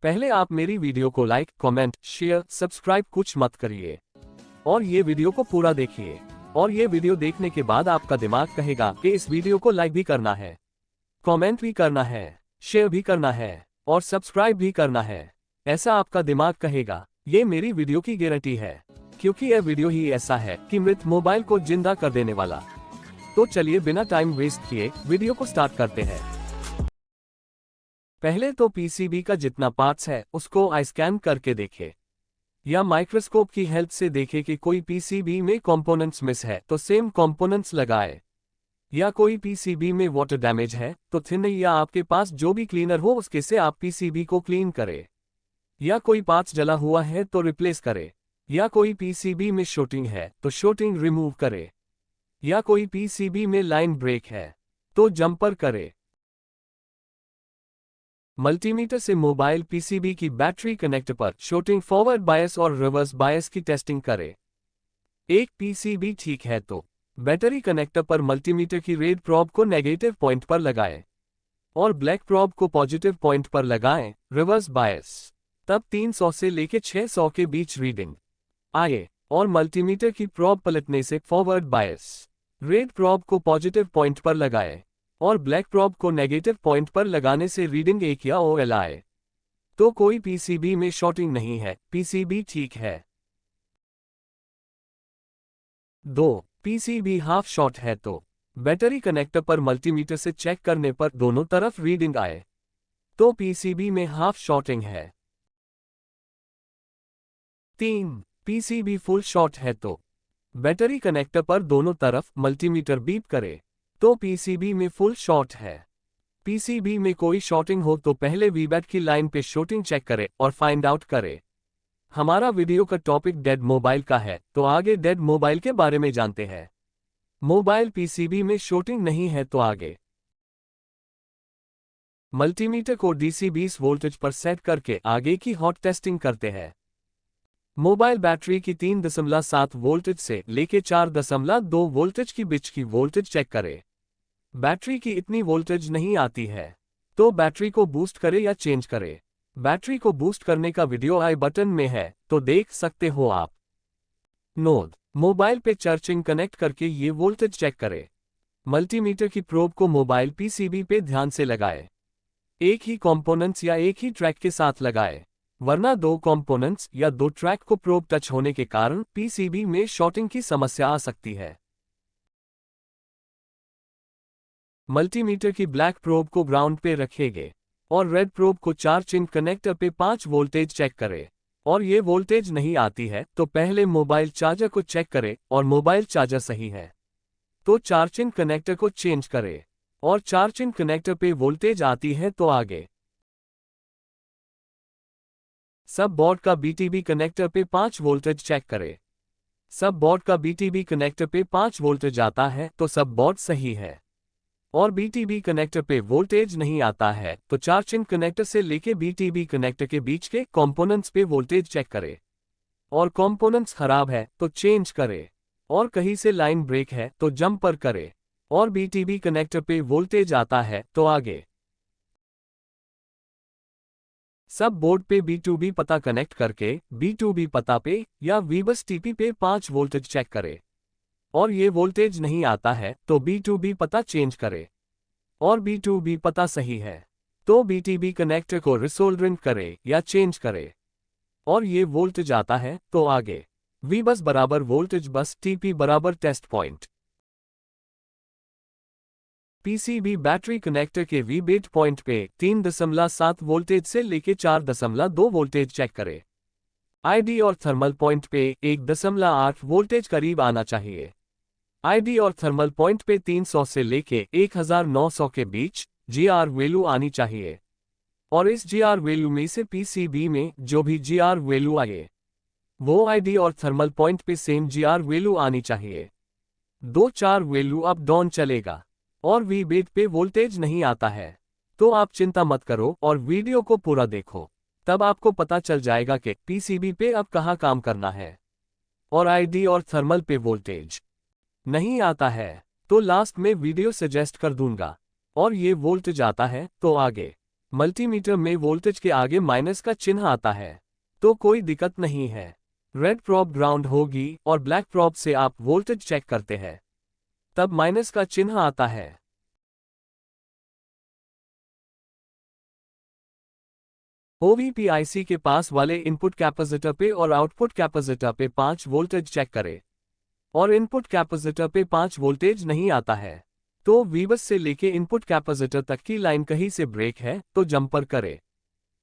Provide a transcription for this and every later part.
पहले आप मेरी वीडियो को लाइक, कमेंट, शेयर, सब्सक्राइब कुछ मत करिए और ये वीडियो को पूरा देखिए। और ये वीडियो देखने के बाद आपका दिमाग कहेगा कि इस वीडियो को लाइक भी करना है, कमेंट भी करना है, शेयर भी करना है और सब्सक्राइब भी करना है। ऐसा आपका दिमाग कहेगा। ये मेरी वीडियो की गारंटी है, क्योंकि यह वीडियो ही ऐसा है कि मृत मोबाइल को जिंदा कर देने वाला। तो चलिए बिना टाइम वेस्ट किए वीडियो को स्टार्ट करते हैं। पहले तो पीसीबी का जितना पार्ट्स है उसको आई स्कैन करके देखें या माइक्रोस्कोप की हेल्प से देखें कि कोई पीसीबी में कंपोनेंट्स मिस है तो सेम कंपोनेंट्स लगाए, या कोई पीसीबी में वाटर डैमेज है तो थिनर या आपके पास जो भी क्लीनर हो उसके से आप पीसीबी को क्लीन करें, या कोई पार्ट्स जला हुआ है तो रिप्लेस करें, या कोई पीसीबी में शॉर्टिंग है तो शॉर्टिंग रिमूव करें, या कोई पीसीबी में लाइन ब्रेक है तो जंपर करे। मल्टीमीटर से मोबाइल पीसीबी की बैटरी कनेक्टर पर शॉर्टिंग, फॉरवर्ड बायस और रिवर्स बायस की टेस्टिंग करें। एक पीसीबी ठीक है तो बैटरी कनेक्टर पर मल्टीमीटर की रेड प्रॉब को नेगेटिव पॉइंट पर लगाएं और ब्लैक प्रॉब को पॉजिटिव पॉइंट पर लगाएं, रिवर्स बायस। तब 300 से लेकर 600 के बीच रीडिंग आए और मल्टीमीटर की प्रॉब पलटने से फॉरवर्ड बायस। रेड प्रॉब को पॉजिटिव पॉइंट पर लगाएं और ब्लैक प्रॉब को नेगेटिव पॉइंट पर लगाने से रीडिंग 1 या OL आए तो कोई पीसीबी में शॉर्टिंग नहीं है, पीसीबी ठीक है। 2. पीसीबी हाफ शॉर्ट है तो बैटरी कनेक्टर पर मल्टीमीटर से चेक करने पर दोनों तरफ रीडिंग आए तो पीसीबी में हाफ शॉर्टिंग है। 3. पीसीबी फुल शॉर्ट है तो बैटरी कनेक्टर पर दोनों तरफ मल्टीमीटर बीप करे तो पीसीबी में फुल शॉर्ट है। पीसीबी में कोई शॉर्टिंग हो तो पहले वीबैट की लाइन पे शॉर्टिंग चेक करे और फाइंड आउट करे। हमारा वीडियो का टॉपिक डेड मोबाइल का है तो आगे डेड मोबाइल के बारे में जानते हैं। मोबाइल पीसीबी में शॉर्टिंग नहीं है तो आगे मल्टीमीटर को डीसी 20 वोल्टेज पर सेट करके आगे की हॉट टेस्टिंग करते हैं। मोबाइल बैटरी की 3.7 वोल्टेज से लेके 4.2 वोल्टेज की बीच की वोल्टेज चेक करें। बैटरी की इतनी वोल्टेज नहीं आती है तो बैटरी को बूस्ट करे या चेंज करे। बैटरी को बूस्ट करने का वीडियो आई बटन में है तो देख सकते हो आप। नोड मोबाइल पे चार्जिंग कनेक्ट करके ये वोल्टेज चेक करे। मल्टीमीटर की प्रोब को मोबाइल पीसीबी पे ध्यान से लगाए। एक ही कंपोनेंट्स या एक ही ट्रैक के साथ लगाए, वरना 2 कंपोनेंट्स या 2 ट्रैक को प्रोब टच होने के कारण पीसीबी में शॉर्टिंग की समस्या आ सकती है। मल्टीमीटर की ब्लैक प्रोब को ग्राउंड पे रखेंगे और रेड प्रोब को चार्जिंग कनेक्टर पे 5 वोल्टेज चेक करें और ये वोल्टेज नहीं आती है तो पहले मोबाइल चार्जर को चेक करें और मोबाइल चार्जर सही है तो चार्जिंग कनेक्टर को चेंज करें और चार्जिंग कनेक्टर पे वोल्टेज आती है तो आगे सब बोर्ड का बीटीबी कनेक्टर पे 5 वोल्टेज चेक करें। सब बोर्ड का बीटीबी कनेक्टर पे 5 वोल्टेज आता है तो सब बोर्ड सही है और बीटीबी कनेक्टर पे वोल्टेज नहीं आता है तो चार्जिंग कनेक्टर से लेके बीटीबी कनेक्टर के बीच के कंपोनेंट्स पे वोल्टेज चेक करे और कंपोनेंट्स खराब है तो चेंज करे और कहीं से लाइन ब्रेक है तो जंपर करे और बीटीबी कनेक्टर पे वोल्टेज आता है तो आगे सब बोर्ड पे B2B पता कनेक्ट करके B2B पता पे या वीबस टीपी पे 5 वोल्टेज चेक करे और ये वोल्टेज नहीं आता है तो B2B पता चेंज करे और B2B पता सही है तो BTB कनेक्टर को रिसोल्डरिंग करे या चेंज करे और ये वोल्टेज आता है तो आगे वीबस बराबर वोल्टेज बस, TP बराबर test point. PCB battery connector के वीबेट पॉइंट पे 3.7 वोल्टेज से लेके 4.2 वोल्टेज चेक करे। आईडी और थर्मल पॉइंट पे 1.8 वोल्टेज करीब आना चाहिए। आईडी और थर्मल पॉइंट पे 300 से लेके 1900 के बीच GR वैल्यू आनी चाहिए और इस GR वैल्यू में से पीसीबी में जो भी GR वैल्यू आए वो आईडी और थर्मल पॉइंट पे सेम GR वैल्यू आनी चाहिए। 2-4 वैल्यू अप डाउन चलेगा और वीबेट पे वोल्टेज नहीं आता है तो आप चिंता मत करो और वीडियो को पूरा देखो, तब आपको पता चल जाएगा कि पीसीबी पे अब कहाँ काम करना है। और आईडी और थर्मल पे वोल्टेज नहीं आता है तो लास्ट में वीडियो सजेस्ट कर दूंगा और ये वोल्टेज आता है तो आगे मल्टीमीटर में वोल्टेज के आगे माइनस का चिन्ह आता है, तो कोई दिक्कत नहीं है। रेड प्रॉब ग्राउंड होगी और ब्लैक प्रॉब से आप वोल्टेज चेक करते हैं, तब माइनस का चिन्ह आता है। OVPIC के पास वाले इनपुट कैपेसिटर पे और आउटपुट कैपेसिटर पे 5 वोल्टेज चेक करें और इनपुट कैपेसिटर पे 5 वोल्टेज नहीं आता है, तो वीबस से लेके इनपुट कैपेसिटर तक की लाइन कहीं से ब्रेक है तो जंपर करे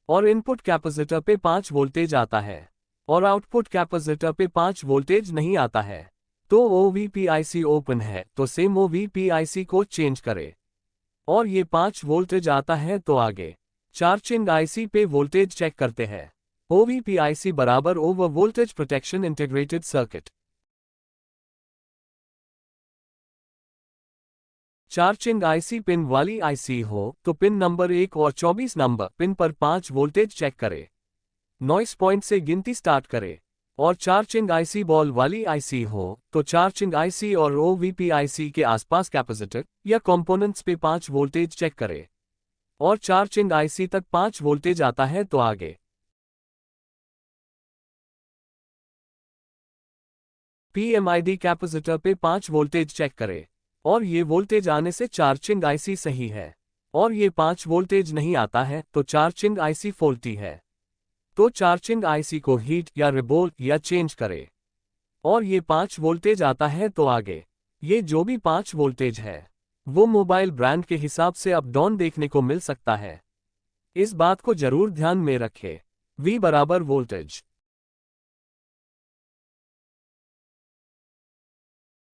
और इनपुट कैपेसिटर पे 5 वोल्टेज आता है और आउटपुट कैपेसिटर पे 5 वोल्टेज नहीं आता है, तो OVPIC ओपन है तो सेम OVPIC को चेंज करे और ये 5 वोल्टेज आता है तो आगे चार्जिंग IC पे वोल्टेज चेक करते हैं। OVPIC बराबर over voltage protection integrated circuit. Charging IC pin वाली IC हो तो पिन नंबर 1 और 24 नंबर पिन पर 5 वोल्टेज चेक करे, नॉइस पॉइंट से गिनती स्टार्ट करे और चार्जिंग IC बॉल वाली IC हो तो चार्जिंग IC और OVPIC के आसपास कैपेसिटर या कंपोनेंट्स पे 5 वोल्टेज चेक करे और चार्जिंग IC तक 5 वोल्टेज आता है तो आगे PMID कैपेसिटर पे 5 वोल्टेज चेक करे और ये वोल्टेज आने से चार्जिंग IC सही है और ये 5 वोल्टेज नहीं आता है तो चार्जिंग IC फॉल्टी है, तो चार्जिंग IC को हीट या रिबोल या चेंज करे और ये 5 वोल्टेज आता है तो आगे ये जो भी 5 वोल्टेज है वो मोबाइल ब्रांड के हिसाब से अप डाउन देखने को मिल सकता है, इस बात को जरूर ध्यान में रखें। V बराबर वोल्टेज।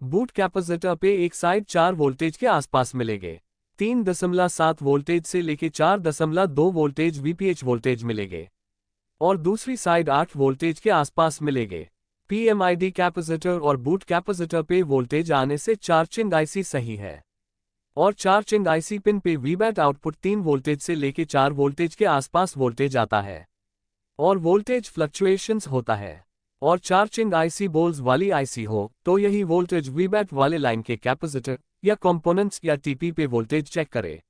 बूट कैपेसिटर पे एक साइड 4 वोल्टेज के आसपास मिलेंगे, 3.7 वोल्टेज से लेके 4.2 वोल्टेज VPH वोल्टेज मिलेंगे और दूसरी साइड 8 वोल्टेज के आसपास मिलेंगे। PMID कैपेसिटर और बूट कैपेसिटर पे वोल्टेज आने से चार्जिंग IC सही है और चार्जिंग IC पिन पे VBAT आउटपुट 3 वोल्टेज से लेके 4 वोल्टेज के आसपास वोल्टेज आता है और वोल्टेज फ्लक्चुएशंस होता है और चार्जिंग IC बोल्स वाली IC हो तो यही वोल्टेज VBAT वाले लाइन के कैपेसिटर या कंपोनेंट्स या TP पे वोल्टेज चेक करे।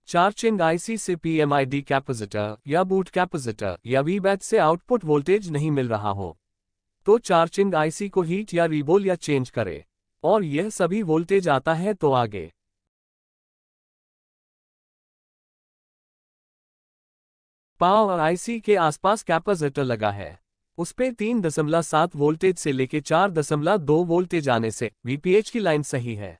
चार्जिंग IC से PMID कैपेसिटर या बूट कैपेसिटर या VBAT से आउटपुट वोल्टेज नहीं मिल रहा हो तो चार्जिंग IC को हीट या रीबोल या चेंज करे और यह सभी वोल्टेज आता है तो आगे पावर IC के आसपास कैपेसिटर लगा है, उस पे 3.7 वोल्टेज से लेके 4.2 वोल्टेज आने से VPH की लाइन सही है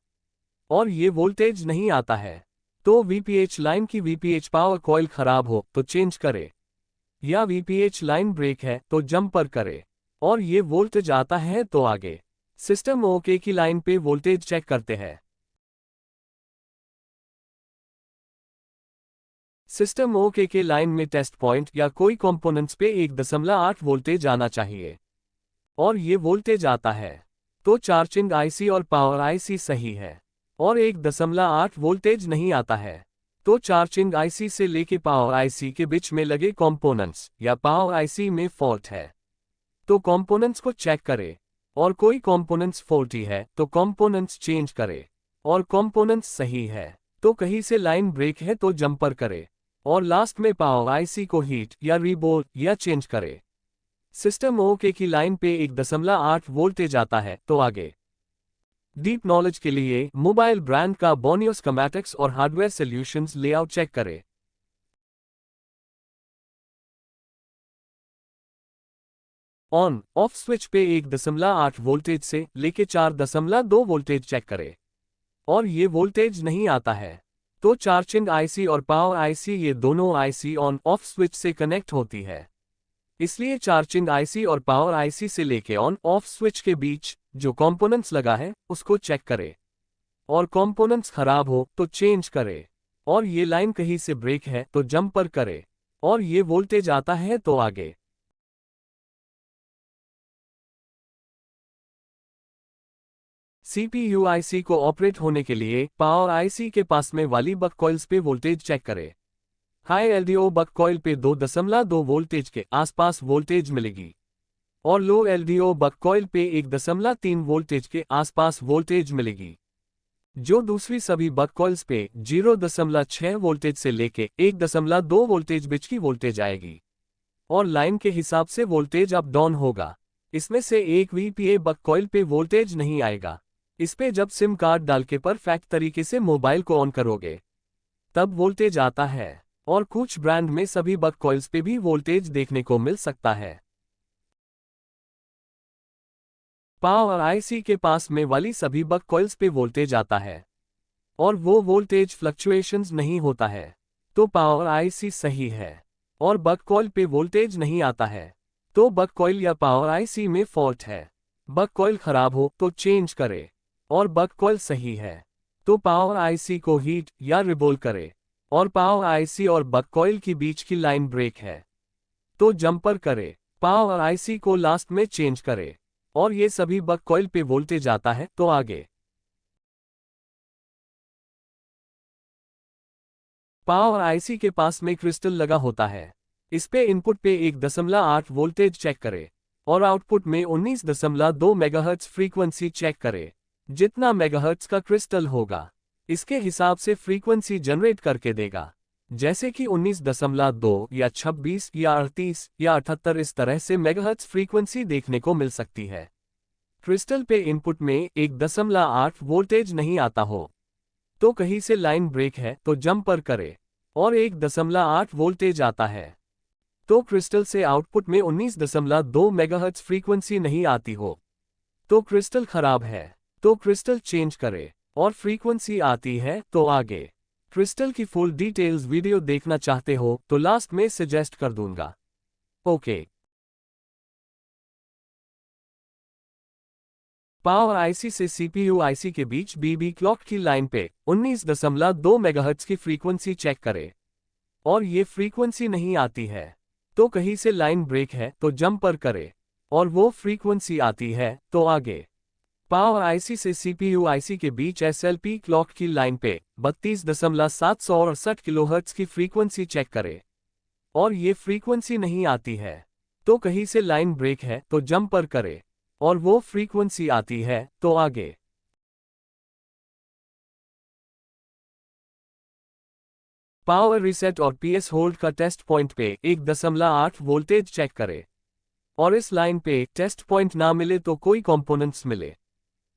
और ये वोल्टेज नहीं आता है, तो VPH लाइन की VPH पावर कॉइल खराब हो तो चेंज करे या VPH लाइन ब्रेक है तो जंपर करे और ये वोल्टेज आता है तो आगे सिस्टम ओके की लाइन पे वोल्टेज चेक करते हैं। सिस्टम ओके के लाइन में टेस्ट पॉइंट या कोई कंपोनेंट्स पे 1.8 वोल्टेज आना चाहिए और ये वोल्टेज आता है तो चार्जिंग IC और पावर IC सही है और 1.8 वोल्टेज नहीं आता है तो चार्जिंग IC से लेके पावर IC के बीच में लगे कंपोनेंट्स या पावर IC में फॉल्ट है तो कंपोनेंट्स को चेक करे और कोई कंपोनेंट्स फॉल्टी है तो कंपोनेंट्स चेंज करे और कंपोनेंट्स सही है तो कहीं से लाइन ब्रेक है तो जंपर करे और लास्ट में पावर IC को हीट या रीबोल या चेंज करे। सिस्टम ओके की लाइन पे 1.8 वोल्टेज आता है तो आगे डीप नॉलेज के लिए मोबाइल ब्रांड का बोनियो स्कीमेटिक्स और हार्डवेयर सॉल्यूशंस लेआउट चेक करें। ऑन ऑफ स्विच पे 1.8 वोल्टेज से लेके 4.2 वोल्टेज चेक करें और ये वोल्टेज नहीं आता है तो चार्जिंग IC और पावर IC ये दोनों IC ऑन ऑफ स्विच से कनेक्ट होती है, इसलिए चार्जिंग IC और पावर IC से लेके ऑन ऑफ स्विच के बीच जो कंपोनेंट्स लगा है उसको चेक करे और कंपोनेंट्स खराब हो तो चेंज करे और ये लाइन कहीं से ब्रेक है तो जंपर करे और ये वोल्टेज आता है तो आगे CPU IC को ऑपरेट होने के लिए पावर IC के पास में वाली बक कॉइल्स पे वोल्टेज चेक करें। हाई LDO बक कॉइल पे 2.2 वोल्टेज के आसपास वोल्टेज मिलेगी और लो LDO बक कॉइल पे 1.3 वोल्टेज के आसपास वोल्टेज मिलेगी। जो दूसरी सभी बक कॉइल्स पे 0.6 वोल्टेज से लेके 1.2 वोल्टेज बीच की वोल्टेज आएगी और लाइन के हिसाब से वोल्टेज अप डाउन होगा। इसमें से एक VPA बक कॉइल पे वोल्टेज नहीं आएगा। इस पे जब सिम कार्ड डाल के परफेक्ट तरीके से मोबाइल को ऑन करोगे तब वोल्टेज आता है और कुछ ब्रांड में सभी बक कॉइल्स पे भी वोल्टेज देखने को मिल सकता है। पावर आईसी के पास में वाली सभी बक कॉइल्स पे वोल्टेज आता है और वो वोल्टेज फ्लक्चुएशंस नहीं होता है तो पावर आईसी सही है। और बक कॉइल पे वोल्टेज नहीं आता है तो बक कॉइल या पावर आईसी में फॉल्ट है। बक कॉइल खराब हो तो चेंज करे और बक कॉइल सही है तो पावर आईसी को हीट या रिबोल करे। और पावर आईसी और बक कॉइल के बीच की लाइन ब्रेक है तो जंपर करे, पावर आईसी को लास्ट में चेंज करे और ये सभी बक कॉइल पे वोल्टेज आता है तो आगे। पावर आईसी के पास में क्रिस्टल लगा होता है। इस पे इनपुट पे 1.8 वोल्टेज चेक करे और आउटपुट में 19.2 मेगाहर्ट्ज फ्रीक्वेंसी चेक करे। जितना मेगाहर्ट्ज का क्रिस्टल होगा इसके हिसाब से फ्रीक्वेंसी जनरेट करके देगा, जैसे कि 19.2 या 26 या 38 या 78 इस तरह से मेगाहर्ट्ज फ्रीक्वेंसी देखने को मिल सकती है। क्रिस्टल पे इनपुट में 1.8 वोल्टेज नहीं आता हो तो कहीं से लाइन ब्रेक है तो जंपर करे और 1.8 वोल्टेज आता है तो क्रिस्टल से आउटपुट में 19.2 मेगाहर्ट्ज फ्रीक्वेंसी नहीं आती हो तो क्रिस्टल खराब है तो क्रिस्टल चेंज करे और फ्रीक्वेंसी आती है तो आगे। क्रिस्टल की फुल डिटेल्स वीडियो देखना चाहते हो तो लास्ट में सजेस्ट कर दूंगा। ओके। पावर आईसी से सीपीयू आईसी के बीच बीबी क्लॉक की लाइन पे 19.2 मेगाहर्ट्ज की फ्रीक्वेंसी चेक करे और ये फ्रीक्वेंसी नहीं आती है तो कहीं से लाइन ब्रेक है तो जंपर करे और वो फ्रीक्वेंसी आती है तो आगे। पावर आईसी से सीपीयू आईसी के बीच एसएलपी क्लॉक की लाइन पे 32.768 किलोहर्ट्ज की फ्रीक्वेंसी चेक करे और ये फ्रीक्वेंसी नहीं आती है तो कहीं से लाइन ब्रेक है तो जंपर करे और वो फ्रीक्वेंसी आती है तो आगे। पावर रीसेट और पीएस होल्ड का टेस्ट पॉइंट पे 1.8 वोल्टेज चेक करे और इस लाइन पे टेस्ट पॉइंट ना मिले तो कोई कंपोनेंट्स मिले,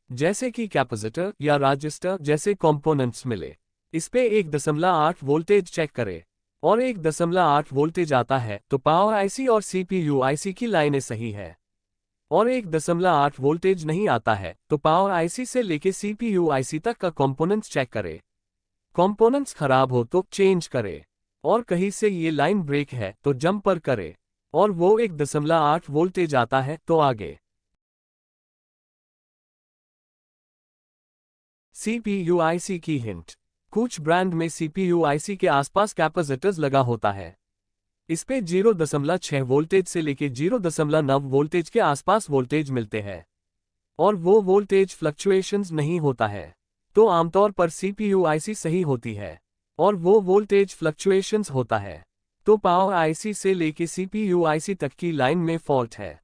जैसे कि कैपेसिटर या रजिस्टर जैसे कंपोनेंट्स मिले। इस पे 1.8 वोल्टेज चेक करे और 1.8 वोल्टेज आता है तो पावर आईसी और सीपीयू आईसी की लाइनें सही है और 1.8 वोल्टेज नहीं आता है तो पावर आईसी से लेके सीपीयू आईसी तक का कंपोनेंट्स चेक करे। कंपोनेंट्स खराब हो तो चेंज करे और कहीं से ये लाइन ब्रेक है तो जंपर करे और वो 1.8 वोल्टेज आता है तो आगे। सीपीयू आईसी की हिंट। कुछ ब्रांड में सीपीयू आईसी के आसपास कैपेसिटर्स लगा होता है। इस पे 0.6 वोल्टेज से लेके 0.9 वोल्टेज के आसपास वोल्टेज मिलते हैं और वो वोल्टेज फ्लक्चुएशंस नहीं होता है तो आमतौर पर सीपीयू आईसी सही होती है और वो वोल्टेज फ्लक्चुएशंस होता है तो पावर आईसी से लेके सीपीयू आईसी तक की लाइन में फॉल्ट है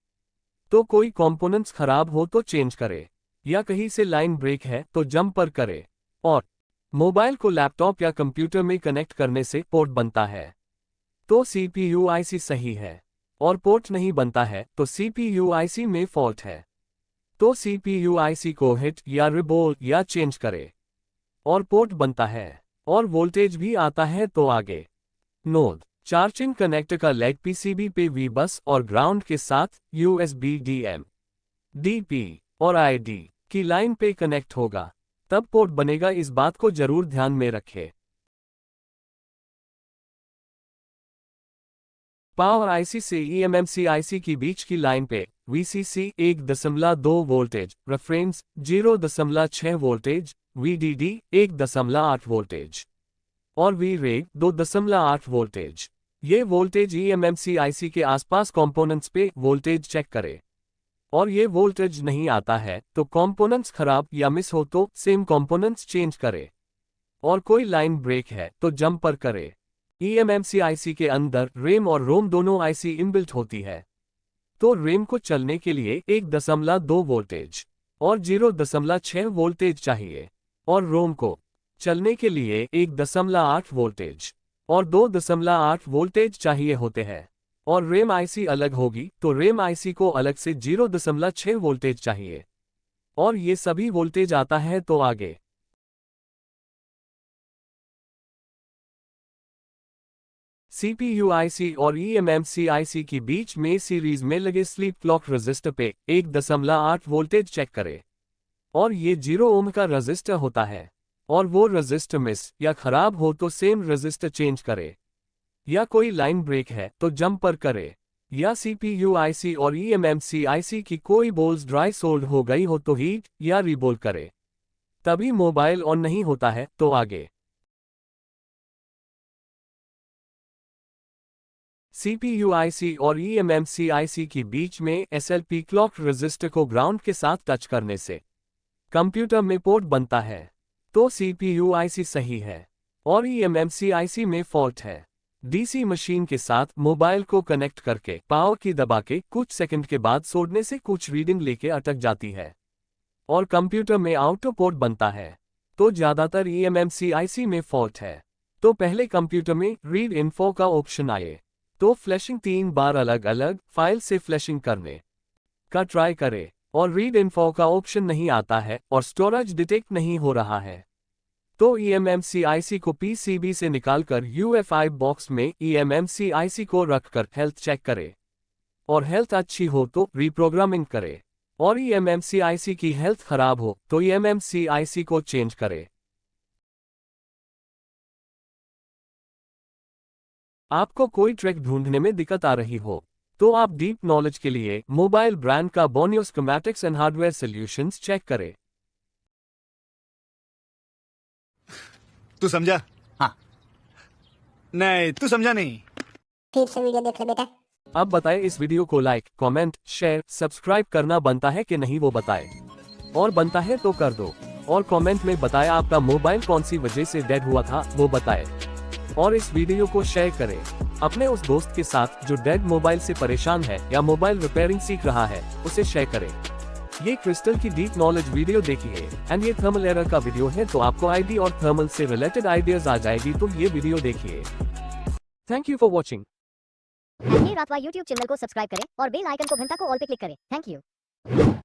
तो कोई कंपोनेंट्स खराब हो तो चेंज करे या कहीं से लाइन ब्रेक है तो जंपर करे। और मोबाइल को लैपटॉप या कंप्यूटर में कनेक्ट करने से पोर्ट बनता है तो सीपीयू आईसी सही है और पोर्ट नहीं बनता है तो सीपीयू आईसी में फॉल्ट है तो सीपीयू आईसी को हिट या रिबोल या चेंज करे और पोर्ट बनता है और वोल्टेज भी आता है तो आगे। नोड। चार्जिंग कनेक्टर का लेग पीसीबी पे वी बस और ग्राउंड के साथ यूएसबी डीएम डीपी और आईडी की लाइन पे कनेक्ट होगा तब पोर्ट बनेगा, इस बात को जरूर ध्यान में रखें। पावर आईसी से ईएमएमसी आईसी की बीच की लाइन पे VCC 1.2 voltage, reference 0.6 voltage, VDD 1.8 voltage और वीरेग 2.8 वोल्टेज। ये वोल्टेज ईएमएमसी आईसी के आसपास कंपोनेंट्स पे वोल्टेज चेक करे और ये वोल्टेज नहीं आता है तो कंपोनेंट्स खराब या मिस हो तो सेम कंपोनेंट्स चेंज करे और कोई लाइन ब्रेक है तो जंपर करे। ईएमएमसी आईसी के अंदर रैम और रोम दोनों आईसी इनबिल्ट होती है तो रैम को चलने के लिए 1.2 वोल्टेज और 0.6 वोल्टेज चाहिए और रोम को चलने के लिए 1.8 वोल्टेज और 2.8 वोल्टेज चाहिए होते हैं। और रैम आईसी अलग होगी तो रैम आईसी को अलग से 0.6 वोल्टेज चाहिए। और ये सभी वोल्टेज आता है तो आगे CPU IC और eMMC IC के बीच में सीरीज में लगे स्लीप क्लॉक रजिस्टर पे 1.8 वोल्टेज चेक करें। और ये 0 ओम का रजिस्टर होता है। और वो रजिस्टर मिस या खराब हो तो सेम रजिस्टर चेंज करे। या कोई लाइन ब्रेक है तो जंपर करे। या CPU IC और eMMC IC की कोई बोल्स ड्राई सोल्ड हो गई हो तो हीट या रीबोल करे। तभी मोबाइल ऑन नहीं होता है तो आगे CPU IC और eMMC IC के बीच में SLP क्लॉक रजिस्टर को ग्राउंड के साथ टच करने से कंप्यूटर में पोर्ट बनता है तो CPU IC सही है और eMMC IC में फॉल्ट है। DC मशीन के साथ मोबाइल को कनेक्ट करके पावर की दबा के कुछ सेकंड के बाद छोड़ने से कुछ रीडिंग लेके अटक जाती है और कंप्यूटर में आउटो पोर्ट बनता है तो ज़्यादातर eMMC IC में फॉल्ट है। तो पहले कंप्यूटर में रीड इन्फो का ऑप्शन आए तो फ्लैशिंग 3 बार अलग अलग फाइल से फ्लैशिंग करने का ट्राई करे और रीड इन्फो का ऑप्शन नहीं आता है और स्टोरेज डिटेक्ट नहीं हो रहा है तो eMMC IC को PCB से निकालकर UFI बॉक्स में eMMC IC को रखकर हेल्थ चेक करे और हेल्थ अच्छी हो तो रीप्रोग्रामिंग करे और eMMC IC की हेल्थ खराब हो तो eMMC IC को चेंज करे। आपको कोई ट्रैक ढूंढने में दिक्कत आ रही हो तो आप डीप नॉलेज के लिए मोबाइल ब्रांड का बोनियो schematics and hardware solutions check करें। तू समझा? हाँ। नहीं, तू समझा नहीं। फिर से वीडियो देख ले बेटा। अब बताएं इस वीडियो को लाइक, कमेंट, शेयर, सब्सक्राइब करना बनता है कि नहीं वो बताएं। और बनता है तो कर दो और कमेंट में बताएं आपका मोबाइल कौन सी वजह से डेड हुआ था वो बताएं। और इस वीडियो को शेयर करें अपने उस दोस्त के साथ जो डेड मोबाइल से परेशान है या मोबाइल रिपेयरिंग सीख रहा है, उसे शेयर करें। ये क्रिस्टल की डीप नॉलेज वीडियो देखिए एंड ये थर्मल एरर का वीडियो है तो आपको आईडी और थर्मल से रिलेटेड आइडियाज आ जाएगी तो ये वीडियो देखिए। Thank you for watching. ये रातवा YouTube चैनल को सब्सक्राइब करें और बेल आइकन को घंटा को ऑल पे क्लिक करें। Thank you.